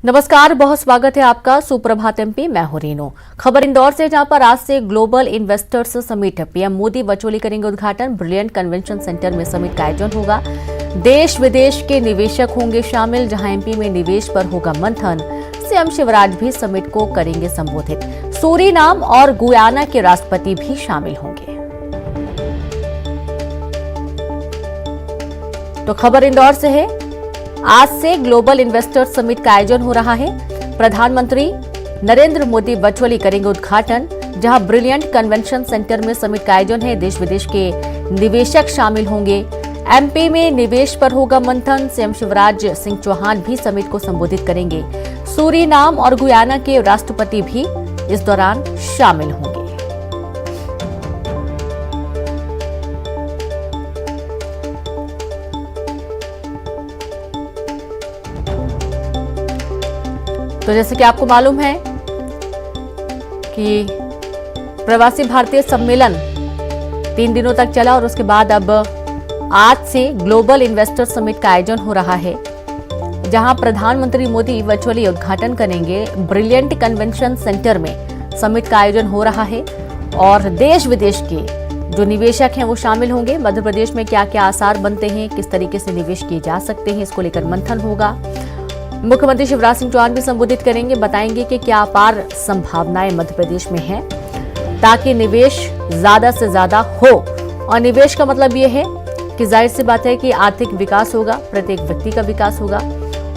नमस्कार, बहुत स्वागत है आपका सुप्रभात एमपी। मैं हूं रीनू। खबर इंदौर से, जहां पर आज से global investors summit PM Modi virtually करेंगे उद्घाटन। ब्रिलियंट कन्वेंशन सेंटर में समिट का आयोजन होगा। देश विदेश के निवेशक होंगे शामिल, जहां एमपी में निवेश पर होगा मंथन। सीएम शिवराज भी समिट को करेंगे संबोधित। सूरीनाम और गुयाना के राष्ट्रपति भी शामिल होंगे। तो खबर इंदौर से है, आज से ग्लोबल इन्वेस्टर्स समिट का आयोजन हो रहा है। प्रधानमंत्री नरेंद्र मोदी वर्चुअली करेंगे उद्घाटन, जहां ब्रिलियंट कन्वेंशन सेंटर में समिट का आयोजन है। देश विदेश के निवेशक शामिल होंगे। एमपी में निवेश पर होगा मंथन। सीएम शिवराज सिंह चौहान भी समिट को संबोधित करेंगे। सूरीनाम और गुयाना के राष्ट्रपति भी इस दौरान शामिल होंगे। तो जैसे कि आपको मालूम है कि प्रवासी भारतीय सम्मेलन 3 दिनों तक चला और उसके बाद अब आज से ग्लोबल इन्वेस्टर समिट का आयोजन हो रहा है, जहां प्रधानमंत्री मोदी वर्चुअली उद्घाटन करेंगे। ब्रिलियंट कन्वेंशन सेंटर में समिट का आयोजन हो रहा है और देश विदेश के जो निवेशक हैं वो शामिल होंगे। मध्य प्रदेश में क्या क्या आसार बनते हैं, किस तरीके से निवेश किए जा सकते हैं, इसको लेकर मंथन होगा। मुख्यमंत्री शिवराज सिंह चौहान भी संबोधित करेंगे, बताएंगे कि क्या अपार संभावनाएं मध्य प्रदेश में हैं ताकि निवेश ज्यादा से ज्यादा हो। और निवेश का मतलब ये है कि जाहिर सी बात है कि आर्थिक विकास होगा, प्रत्येक व्यक्ति का विकास होगा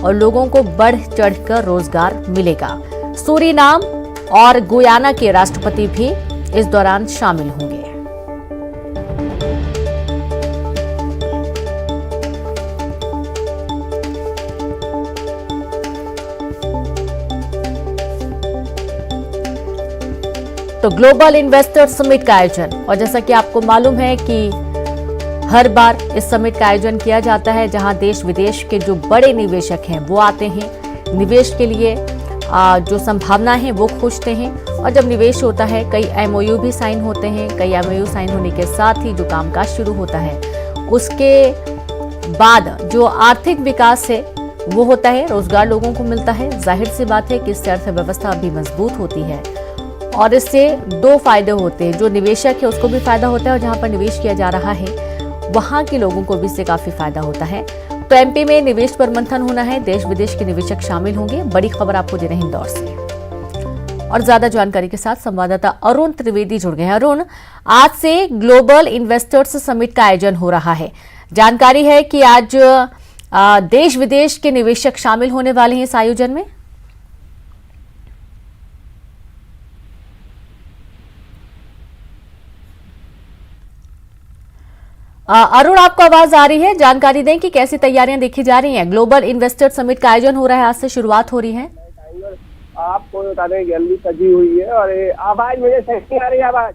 और लोगों को बढ़ चढ़कर रोजगार मिलेगा। सूरीनाम और गुयाना के राष्ट्रपति भी इस दौरान शामिल होंगे। तो ग्लोबल इन्वेस्टर समिट का आयोजन, और जैसा कि आपको मालूम है कि हर बार इस समिट का आयोजन किया जाता है, जहां देश विदेश के जो बड़े निवेशक हैं वो आते हैं। निवेश के लिए जो संभावना है वो खोजते हैं और जब निवेश होता है कई एमओयू भी साइन होते हैं। कई एमओयू साइन होने के साथ ही जो कामकाज शुरू होता है उसके बाद जो आर्थिक विकास है वो होता है, रोजगार लोगों को मिलता है। जाहिर सी बात है कि इससे अर्थव्यवस्था भी मजबूत होती है और इससे दो फायदे होते हैं। जो निवेशक है उसको भी फायदा होता है और जहां पर निवेश किया जा रहा है वहां के लोगों को भी इससे काफी फायदा होता है। तो एमपी में निवेश पर मंथन होना है, देश विदेश के निवेशक शामिल होंगे। बड़ी खबर आपको दे रहे हैं इंदौर से। और ज्यादा जानकारी के साथ संवाददाता अरुण त्रिवेदी जुड़ गए हैं। अरुण, आज से ग्लोबल इन्वेस्टर्स समिट का आयोजन हो रहा है। जानकारी है कि आज देश विदेश के निवेशक शामिल होने वाले हैं इस आयोजन में। अरुण, आपको आवाज आ रही है? जानकारी दें कि कैसी तैयारियां देखी जा रही हैं। ग्लोबल इन्वेस्टर समिट का आयोजन हो रहा है, आज से शुरुआत हो रही है। आपको बता दें गैलरी सजी हुई है और आवाज मुझे सही नहीं आ रही। आवाज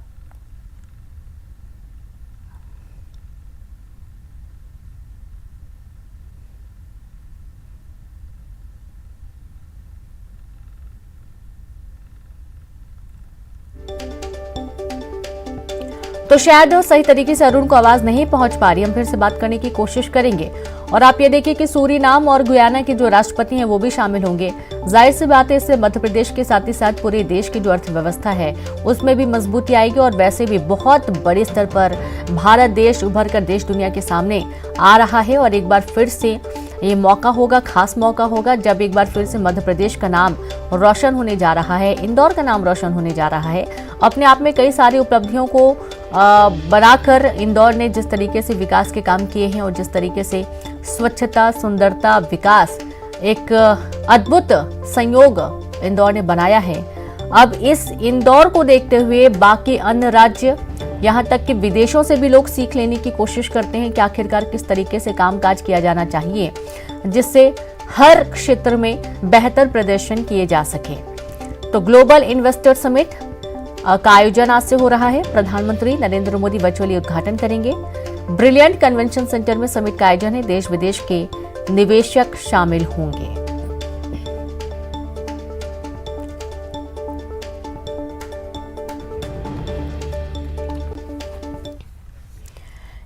तो शायद सही तरीके से अरुण को आवाज नहीं पहुंच पा रही। हम फिर से बात करने की कोशिश करेंगे। और आप ये देखिए कि सूरीनाम और गुयाना के जो राष्ट्रपति हैं वो भी शामिल होंगे। जाहिर सी बात है, इससे मध्य प्रदेश के साथ ही साथ पूरे देश की जो अर्थव्यवस्था है उसमें भी मजबूती आएगी और वैसे भी बहुत बड़े स्तर पर भारत देश उभर कर देश दुनिया के सामने आ रहा है। और एक बार फिर से ये मौका होगा, खास मौका होगा, जब एक बार फिर से मध्य प्रदेश का नाम रोशन होने जा रहा है, इंदौर का नाम रोशन होने जा रहा है। अपने आप में कई सारी उपलब्धियों को बनाकर इंदौर ने जिस तरीके से विकास के काम किए हैं और जिस तरीके से स्वच्छता, सुंदरता, विकास, एक अद्भुत संयोग इंदौर ने बनाया है। अब इस इंदौर को देखते हुए बाकी अन्य राज्य, यहाँ तक कि विदेशों से भी लोग सीख लेने की कोशिश करते हैं कि आखिरकार किस तरीके से कामकाज किया जाना चाहिए जिससे हर क्षेत्र में बेहतर प्रदर्शन किए जा सके। तो ग्लोबल इन्वेस्टर समिट का आयोजन आज से हो रहा है। प्रधानमंत्री नरेंद्र मोदी वर्चुअली उद्घाटन करेंगे। ब्रिलियंट कन्वेंशन सेंटर में समिट का आयोजन है, देश विदेश के निवेशक शामिल होंगे।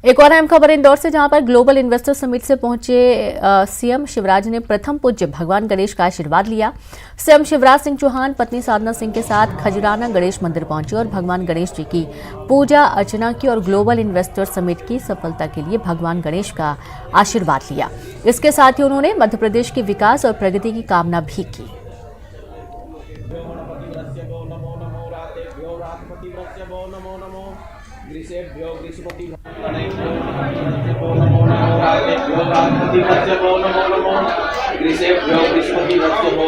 एक और अहम खबर इंदौर से, जहां पर ग्लोबल इन्वेस्टर समिट से पहुंचे सीएम शिवराज ने प्रथम पूज्य भगवान गणेश का आशीर्वाद लिया। सीएम शिवराज सिंह चौहान पत्नी साधना सिंह के साथ खजराना गणेश मंदिर पहुंचे और भगवान गणेश जी की पूजा अर्चना की और ग्लोबल इन्वेस्टर समिट की सफलता के लिए भगवान गणेश का आशीर्वाद लिया। इसके साथ ही उन्होंने मध्य प्रदेश के विकास और प्रगति की कामना भी की। ग्रीसेभ्यो ग्रीष्मपति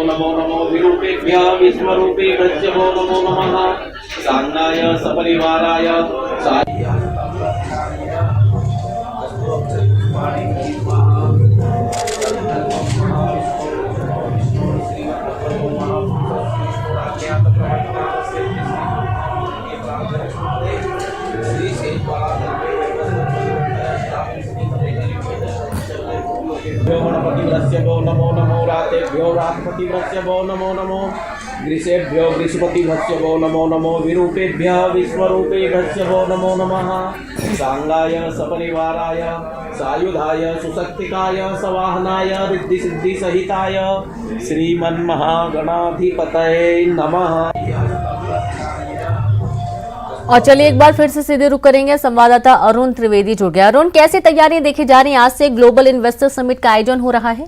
नमो नमो विरूपेभ्यः विश्वरूपेभ्यो नमो नमः सांगाय सपरिवाराय गणपतिभ्यो नमो नमो रातेभ्यो रातपतिभ्यो नमो नमो ग्रीसेभ्यो ग्रीष्मपतिभ्यो नमो नमो विरूपेभ्यः विश्वरूपेभ्यो नमो नमः सांगाय सपरिवाराय सायुधाय सुशक्तिकाय सवाहनाय रिद्धि सिद्धि सहिताय श्रीमन्महागणाधिपतये नमः। और चलिए एक बार फिर से सीधे रुक करेंगे, संवाददाता अरुण त्रिवेदी जुड़ गया। अरुण, कैसी तैयारियां देखी जा रही हैं? आज से ग्लोबल इन्वेस्टर समिट का आयोजन हो रहा है।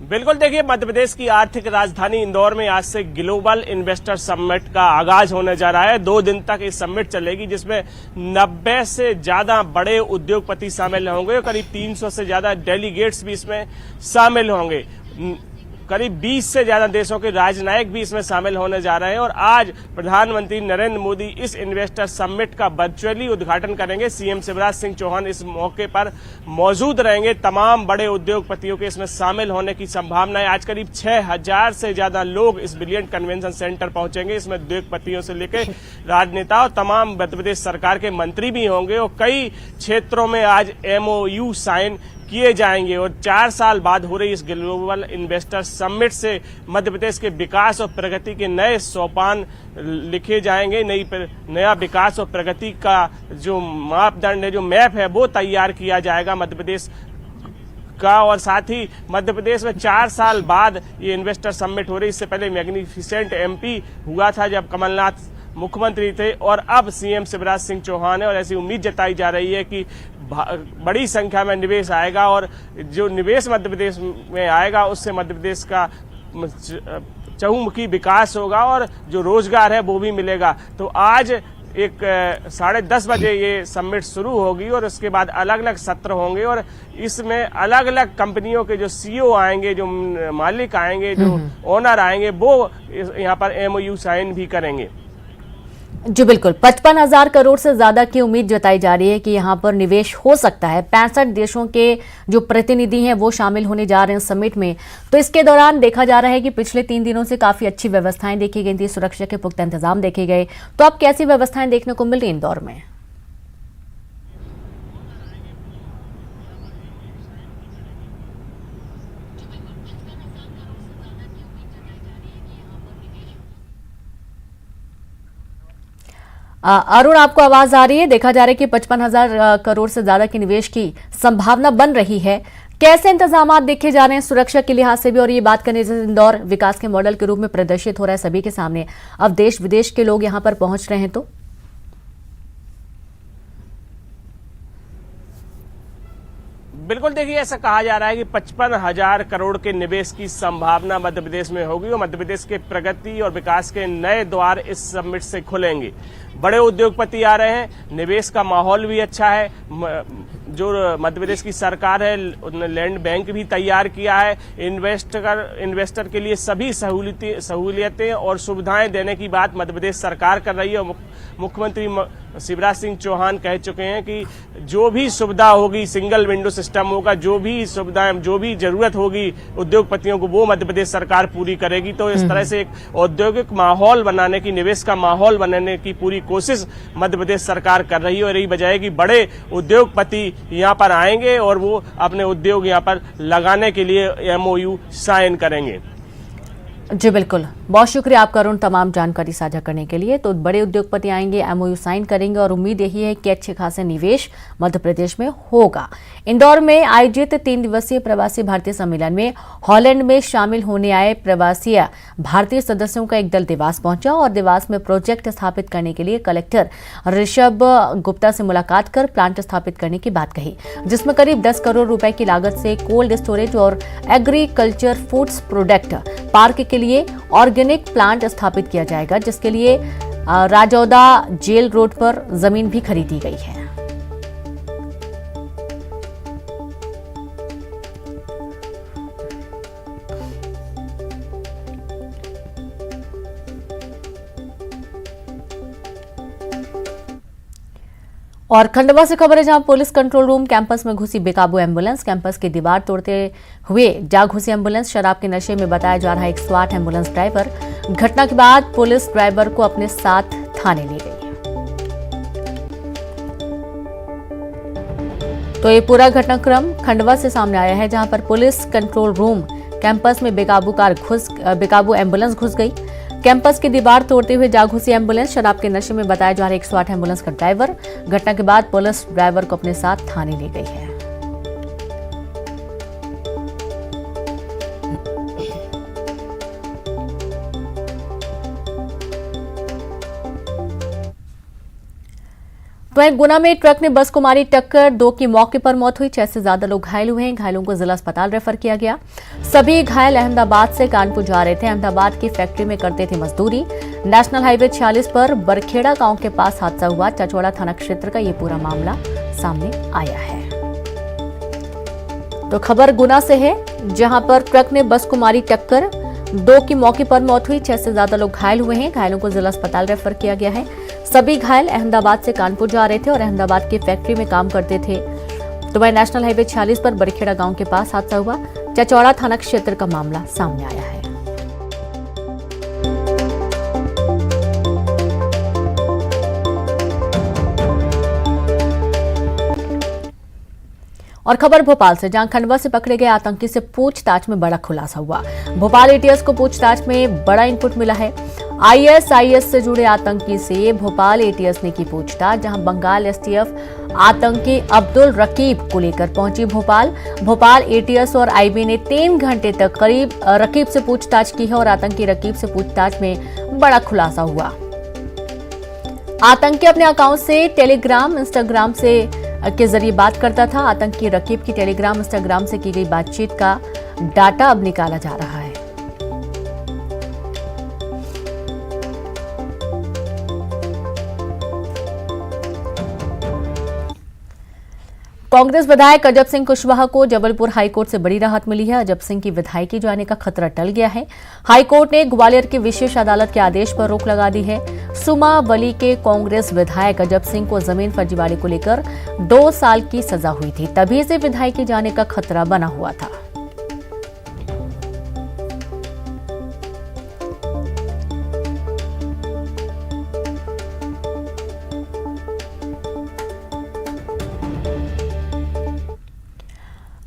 बिल्कुल, देखिए, मध्य प्रदेश की आर्थिक राजधानी इंदौर में आज से ग्लोबल इन्वेस्टर समिट का आगाज होने जा रहा है। 2 दिन तक ये समिट चलेगी, जिसमें 90 से ज्यादा बड़े उद्योगपति शामिल होंगे और करीब 300 से ज्यादा डेलीगेट्स भी इसमें शामिल होंगे। करीब 20 से ज्यादा देशों के राजनयिक भी इसमें शामिल होने जा रहे हैं और आज प्रधानमंत्री नरेंद्र मोदी इस इन्वेस्टर समिट का वर्चुअली उद्घाटन करेंगे। सीएम शिवराज सिंह चौहान इस मौके पर मौजूद रहेंगे। तमाम बड़े उद्योगपतियों के इसमें शामिल होने की संभावना है। आज करीब 6000 से ज्यादा लोग इस ब्रिलियंट कन्वेंशन सेंटर पहुंचेंगे। इसमें उद्योगपतियों से लेकर राजनेता और तमाम मध्य प्रदेश सरकार के मंत्री भी होंगे और कई क्षेत्रों में आज MOU साइन किए जाएंगे और 4 साल बाद हो रही इस ग्लोबल इन्वेस्टर समिट से मध्य प्रदेश के विकास और प्रगति के नए सोपान लिखे जाएंगे। नया विकास और प्रगति का जो मापदंड है, जो मैप है, वो तैयार किया जाएगा मध्य प्रदेश का। और साथ ही मध्य प्रदेश में 4 साल बाद ये इन्वेस्टर समिट हो रही। इससे पहले मैग्निफिसेंट MP हुआ था जब कमलनाथ मुख्यमंत्री थे और अब सीएम शिवराज सिंह चौहान है और ऐसी उम्मीद जताई जा रही है कि बड़ी संख्या में निवेश आएगा और जो निवेश मध्य प्रदेश में आएगा उससे मध्य प्रदेश का चहुमुखी विकास होगा और जो रोजगार है वो भी मिलेगा। तो आज 10:30 बजे ये समिट शुरू होगी और उसके बाद अलग अलग सत्र होंगे और इसमें अलग अलग कंपनियों के जो CEO आएंगे, जो मालिक आएंगे, जो ओनर आएंगे, वो यहाँ पर MOU साइन भी करेंगे। जी बिल्कुल, 55,000 करोड़ से ज्यादा की उम्मीद जताई जा रही है कि यहां पर निवेश हो सकता है। 65 देशों के जो प्रतिनिधि हैं वो शामिल होने जा रहे हैं समिट में। तो इसके दौरान देखा जा रहा है कि पिछले 3 दिनों से काफी अच्छी व्यवस्थाएं देखी गई थी, सुरक्षा के पुख्ता इंतजाम देखे गए। तो अब कैसी व्यवस्थाएं देखने को मिल रही इंदौर में? अरुण, आपको आवाज आ रही है? देखा जा रहा है कि 55,000 करोड़ से ज्यादा के निवेश की संभावना बन रही है। कैसे इंतजाम देखे जा रहे हैं सुरक्षा के लिहाज से भी? और ये बात करने जैसे इंदौर विकास के मॉडल के रूप में प्रदर्शित हो रहा है सभी के सामने, अब देश विदेश के लोग यहां पर पहुंच रहे हैं। तो बिल्कुल, देखिए, ऐसा कहा जा रहा है कि 55,000 करोड़ के निवेश की संभावना मध्य प्रदेश में होगी और मध्य प्रदेश के प्रगति और विकास के नए द्वार इस समिट से खुलेंगे। बड़े उद्योगपति आ रहे हैं, निवेश का माहौल भी अच्छा है। जो मध्य प्रदेश की सरकार है उन्होंने लैंड बैंक भी तैयार किया है। इन्वेस्टर के लिए सभी सहूलियतें और सुविधाएं देने की बात मध्य प्रदेश सरकार कर रही है। मुख्यमंत्री शिवराज सिंह चौहान कह चुके हैं कि जो भी सुविधा होगी, सिंगल विंडो सिस्टम होगा, जो भी सुविधाएं, जो भी जरूरत होगी उद्योगपतियों को, वो मध्य प्रदेश सरकार पूरी करेगी। तो इस तरह से एक औद्योगिक माहौल बनाने की, निवेश का माहौल बनाने की पूरी कोशिश मध्य प्रदेश सरकार कर रही है और यही वजह है कि बड़े उद्योगपति यहाँ पर आएंगे और वो अपने उद्योग यहाँ पर लगाने के लिए MOU साइन करेंगे। जी बिल्कुल। बहुत शुक्रिया आपका अरुण, तमाम जानकारी साझा करने के लिए। तो बड़े उद्योगपति आएंगे, एमओयू साइन करेंगे और उम्मीद यही है कि अच्छे खासे निवेश मध्य प्रदेश में होगा। इंदौर में आयोजित 3 दिवसीय प्रवासी भारतीय सम्मेलन में हॉलैंड में शामिल होने आए प्रवासी भारतीय सदस्यों का एक दल देवास पहुंचा और देवास में प्रोजेक्ट स्थापित करने के लिए कलेक्टर ऋषभ गुप्ता से मुलाकात कर प्लांट स्थापित करने की बात कही, जिसमें करीब 10 करोड़ रुपए की लागत से कोल्ड स्टोरेज और एग्रीकल्चर फूड्स प्रोडक्ट पार्क के लिए ऑर्गेनिक प्लांट स्थापित किया जाएगा, जिसके लिए राजौदा जेल रोड पर जमीन भी खरीदी गई है। और खंडवा से खबर है, जहां पुलिस कंट्रोल रूम कैंपस में घुसी बेकाबू एम्बुलेंस। कैंपस की दीवार तोड़ते हुए जा घुसी एम्बुलेंस। शराब के नशे में बताया जा रहा है एक स्वाट एम्बुलेंस ड्राइवर। घटना के बाद पुलिस ड्राइवर को अपने साथ थाने ले गई। तो ये पूरा घटनाक्रम खंडवा से सामने आया है, जहां पर पुलिस कंट्रोल रूम कैंपस में बेकाबू एम्बुलेंस घुस गई। कैंपस की दीवार तोड़ते हुए जा घुसी एम्बुलेंस। शराब के नशे में बताया जा रहा है एक स्वाट एम्बुलेंस का ड्राइवर। घटना के बाद पुलिस ड्राइवर को अपने साथ थाने ले गई है। वहीं गुना में ट्रक ने बस को मारी टक्कर, 2 की मौके पर मौत हुई। 6 से ज्यादा लोग घायल हुए हैं। घायलों को जिला अस्पताल रेफर किया गया। सभी घायल अहमदाबाद से कानपुर जा रहे थे। अहमदाबाद की फैक्ट्री में करते थे मजदूरी। नेशनल हाईवे 46 पर बरखेड़ा गांव के पास हादसा हुआ। चचौड़ा थाना क्षेत्र का ये पूरा मामला सामने आया है। तो खबर गुना से है, जहां पर ट्रक ने बस को मारी टक्कर, 2 की मौके पर मौत हुई। 6 से ज्यादा लोग घायल हुए हैं। घायलों को जिला अस्पताल रेफर किया गया है। सभी घायल अहमदाबाद से कानपुर जा रहे थे और अहमदाबाद की फैक्ट्री में काम करते थे। तो वह नेशनल हाईवे 46 पर बरखेड़ा गांव के पास हादसा हुआ। चचौड़ा थाना क्षेत्र का मामला सामने आया है। और खबर भोपाल से, जहां खंडवा से पकड़े गए आतंकी से पूछताछ में बड़ा खुलासा हुआ। भोपाल एटीएस को पूछताछ में बड़ा इनपुट मिला है। आईएसआईएस से जुड़े आतंकी से भोपाल एटीएस ने की पूछताछ, जहां बंगाल एसटीएफ आतंकी अब्दुल रकीब को लेकर पहुंची भोपाल एटीएस और आईबी ने 3 घंटे तक करीब रकीब से पूछताछ की है और आतंकी रकीब से पूछताछ में बड़ा खुलासा हुआ। आतंकी अपने अकाउंट से टेलीग्राम, इंस्टाग्राम के जरिए बात करता था। आतंकी रकीब की टेलीग्राम, इंस्टाग्राम से की गई बातचीत का डाटा अब निकाला जा रहा है। कांग्रेस विधायक अजब सिंह कुशवाहा को जबलपुर हाईकोर्ट से बड़ी राहत मिली है। अजब सिंह की विधायकी जाने का खतरा टल गया है। हाईकोर्ट ने ग्वालियर की विशेष अदालत के आदेश पर रोक लगा दी है। सुमा वली के कांग्रेस विधायक अजब सिंह को जमीन फर्जीवाड़े को लेकर 2 साल की सजा हुई थी, तभी से विधायकी जाने का खतरा बना हुआ था।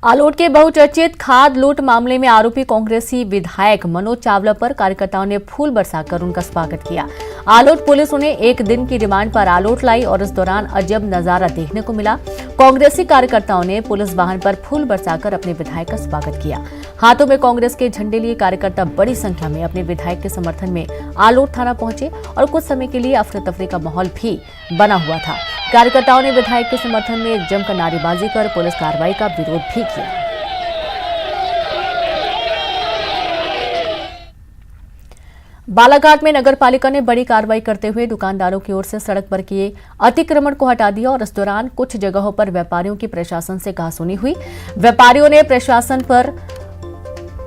आलोट के बहुचर्चित खाद लूट मामले में आरोपी कांग्रेसी विधायक मनोज चावला पर कार्यकर्ताओं ने फूल बरसाकर उनका स्वागत किया। आलोट पुलिस उन्हें 1 दिन की रिमांड पर आलोट लाई और इस दौरान अजब नजारा देखने को मिला। कांग्रेसी कार्यकर्ताओं ने पुलिस वाहन पर फूल बरसाकर अपने विधायक का स्वागत किया। हाथों में कांग्रेस के झंडे लिए कार्यकर्ता बड़ी संख्या में अपने विधायक के समर्थन में आलोट थाना पहुंचे और कुछ समय के लिए अफरा तफरी का माहौल भी बना हुआ था। कार्यकर्ताओं ने विधायक के समर्थन में जमकर नारेबाजी कर पुलिस कार्रवाई का विरोध भी किया। बालाघाट में नगरपालिका ने बड़ी कार्रवाई करते हुए दुकानदारों की ओर से सड़क पर किए अतिक्रमण को हटा दिया और इस दौरान कुछ जगहों पर व्यापारियों की प्रशासन से कहासुनी हुई। व्यापारियों ने प्रशासन पर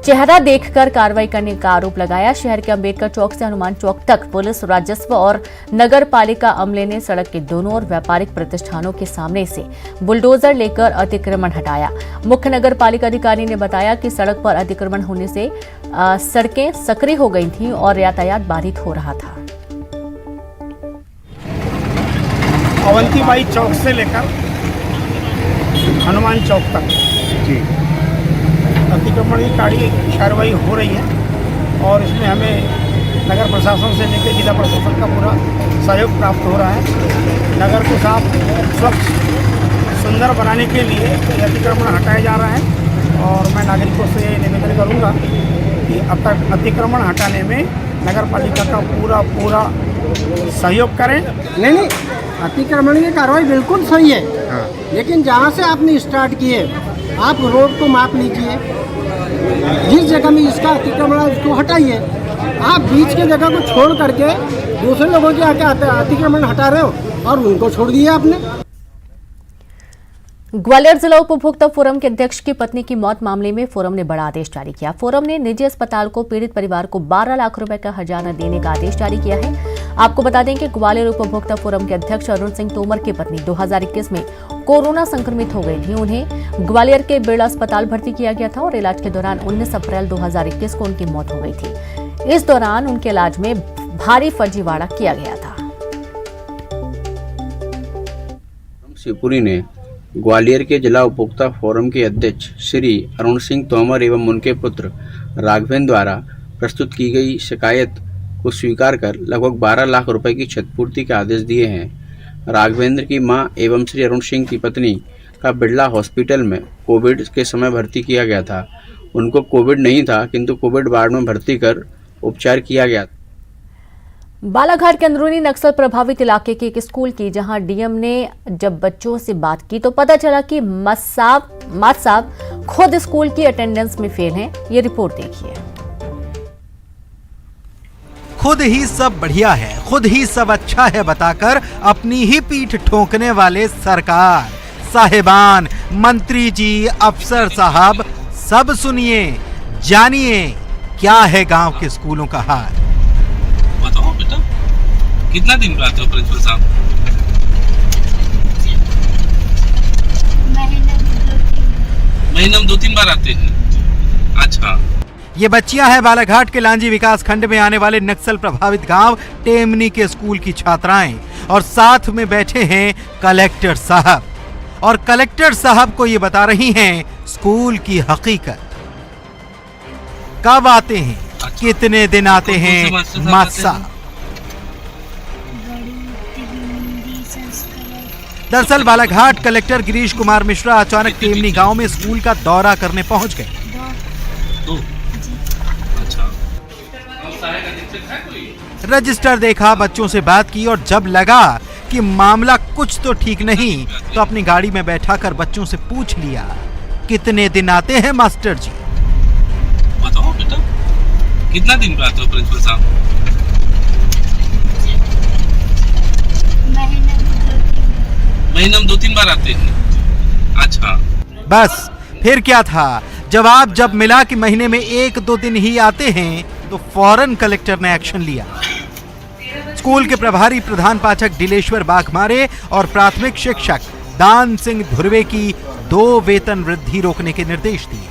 चेहरा देखकर कार्रवाई करने का आरोप लगाया। शहर के अंबेडकर चौक से हनुमान चौक तक पुलिस, राजस्व और नगर पालिका अमले ने सड़क के दोनों ओर व्यापारिक प्रतिष्ठानों के सामने से बुलडोजर लेकर अतिक्रमण हटाया। मुख्य नगर पालिका अधिकारी ने बताया कि सड़क पर अतिक्रमण होने से सड़कें सक्रिय हो गई थीं और यातायात बाधित हो रहा था। अवंतीबाई चौक से लेकर हनुमान चौक तक अतिक्रमण की कार्रवाई हो रही है और इसमें हमें नगर प्रशासन से लेकर जिला प्रशासन का पूरा सहयोग प्राप्त हो रहा है। नगर को साफ स्वच्छ सुंदर बनाने के लिए ये अतिक्रमण हटाया जा रहा है और मैं नागरिकों से निवेदन करूंगा कि अब तक अतिक्रमण हटाने में नगर पालिका का पूरा सहयोग करें। नहीं, अतिक्रमण की कार्रवाई बिल्कुल सही है। लेकिन जहाँ से आपने स्टार्ट किए आप रोड को माप लीजिए, जिस जगह में इसका अतिक्रमण है उसको हटाइए। आप बीच के जगह को छोड़ करके दूसरे लोगों के आके अतिक्रमण हटा रहे हो और उनको छोड़ दिया आपने। ग्वालियर जिला उपभोक्ता फोरम के अध्यक्ष की पत्नी की मौत मामले में फोरम ने बड़ा आदेश जारी किया। फोरम ने निजी अस्पताल को पीड़ित परिवार को 12 लाख रुपए का हर्जाना देने का आदेश जारी किया है। आपको बता दें कि ग्वालियर उपभोक्ता फोरम के अध्यक्ष अरुण सिंह तोमर की पत्नी 2021 में कोरोना संक्रमित हो गई थी। उन्हें ग्वालियर के बिरला अस्पताल भर्ती किया गया था और इलाज के दौरान 19 अप्रैल 2021 को उनकी मौत हो गई थी। इस दौरान उनके इलाज में भारी फर्जीवाड़ा किया गया था। शिवपुरी ने ग्वालियर के जिला उपभोक्ता फोरम के अध्यक्ष श्री अरुण सिंह तोमर एवं उनके पुत्र राघवेंद्र द्वारा प्रस्तुत की गई शिकायत को स्वीकार कर लगभग 12 लाख रुपए की क्षतिपूर्ति के आदेश दिए हैं। राघवेंद्र की मां एवं श्री अरुण सिंह की पत्नी का बिरला हॉस्पिटल में कोविड के समय भर्ती किया गया था। उनको कोविड नहीं था किंतु कोविड वार्ड में भर्ती कर उपचार किया गया। बालाघाट के अंदरूनी नक्सल प्रभावित इलाके के एक स्कूल की जहां डीएम ने जब बच्चों से बात की तो पता चला कि मात साहब खुद स्कूल की अटेंडेंस में फेल हैं। ये रिपोर्ट देखिए। खुद ही सब बढ़िया है, खुद ही सब अच्छा है बताकर अपनी ही पीठ ठोकने वाले सरकार, साहिबान, मंत्री जी, अफसर साहब, सब सुनिए, जानिए क्या है गांव के स्कूलों का हाल। बताओ बेटा, कितना दिन में आते हो प्रिंसिपल साहब? महीने में 2-3 बार आते हैं। अच्छा, ये बच्चियां हैं बालाघाट के लांजी विकास खंड में आने वाले नक्सल प्रभावित गांव टेमनी के स्कूल की छात्राएं और साथ में बैठे हैं कलेक्टर साहब और कलेक्टर साहब को ये बता रही हैं स्कूल की हकीकत। कब आते हैं, कितने दिन आते हैं मात साहब? दरअसल बालाघाट कलेक्टर गिरीश कुमार मिश्रा अचानक टेमनी गांव में स्कूल का दौरा करने पहुंच गए। रजिस्टर देखा, बच्चों से बात की और जब लगा कि मामला कुछ तो ठीक नहीं तो अपनी गाड़ी में बैठाकर बच्चों से पूछ लिया, कितने दिन आते हैं मास्टर जी? बताओ बेटा, कितना दिन पे आते हो प्रिंसिपल साहब? महीने में 2-3 बार आते हैं। अच्छा, बस फिर क्या था, जवाब जब मिला कि महीने में 1-2 दिन ही आते हैं तो फौरन कलेक्टर ने एक्शन लिया। स्कूल के प्रभारी प्रधान पाठक दिलेश्वर बाघमारे और प्राथमिक शिक्षक दान सिंह धुर्वे की 2 वेतन वृद्धि रोकने के निर्देश दिए।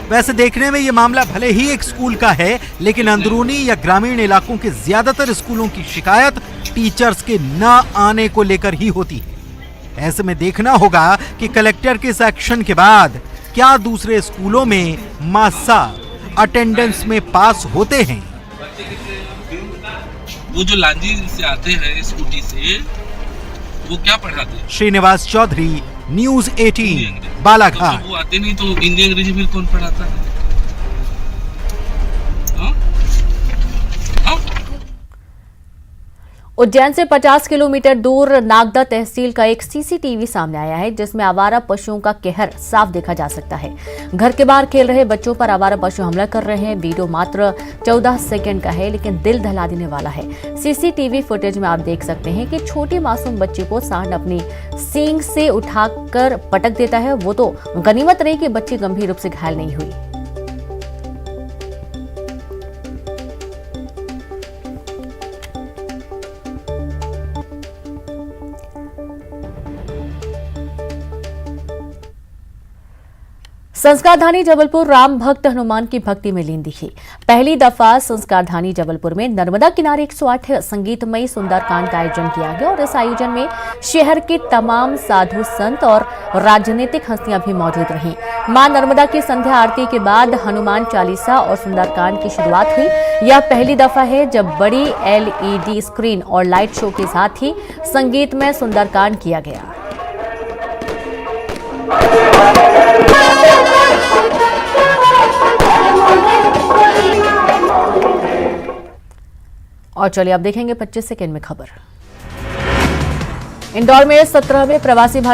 वैसे देखने में ये मामला भले ही एक स्कूल का है, लेकिन अंदरूनी या ग्रामीण इलाकों के ज्यादातर स्कूलों की शिकायत टीचर्स के न आने को लेकर ही होती है। ऐसे में देखना होगा कि कलेक्टर के इस एक्शन के बाद क्या दूसरे स्कूलों में मासा अटेंडेंस में पास होते हैं। वो जो लांजी से आते हैं स्कूटी से, वो क्या पढ़ाते हैं? श्रीनिवास चौधरी, न्यूज़ 18 बालाघाट। वो आते नहीं तो हिंदी अंग्रेजी फिर कौन पढ़ाता है? उज्जैन से 50 किलोमीटर दूर नागदा तहसील का एक सीसीटीवी सामने आया है जिसमें आवारा पशुओं का कहर साफ देखा जा सकता है। घर के बाहर खेल रहे बच्चों पर आवारा पशु हमला कर रहे हैं। वीडियो मात्र 14 सेकंड का है लेकिन दिल दहला देने वाला है। सीसीटीवी फुटेज में आप देख सकते हैं कि छोटी मासूम बच्ची को सांड अपनी सींग से उठाकर पटक देता है। वो तो गनीमत रही कि बच्ची गंभीर रूप से घायल नहीं हुई। संस्कारधानी जबलपुर राम भक्त हनुमान की भक्ति में लीन दिखी। पहली दफा संस्कारधानी जबलपुर में नर्मदा किनारे 108 संगीतमयी सुंदरकांड का आयोजन किया गया और इस आयोजन में शहर के तमाम साधु संत और राजनीतिक हस्तियां भी मौजूद रहीं। मां नर्मदा की संध्या आरती के बाद हनुमान चालीसा और सुंदरकांड की शुरुआत हुई। यह पहली दफा है जब बड़ी LED स्क्रीन और लाइट शो के साथ ही संगीतमय सुंदरकांड किया गया। और चलिए अब देखेंगे 25 सेकंड में खबर। इंदौर में 17वें प्रवासी भारतीय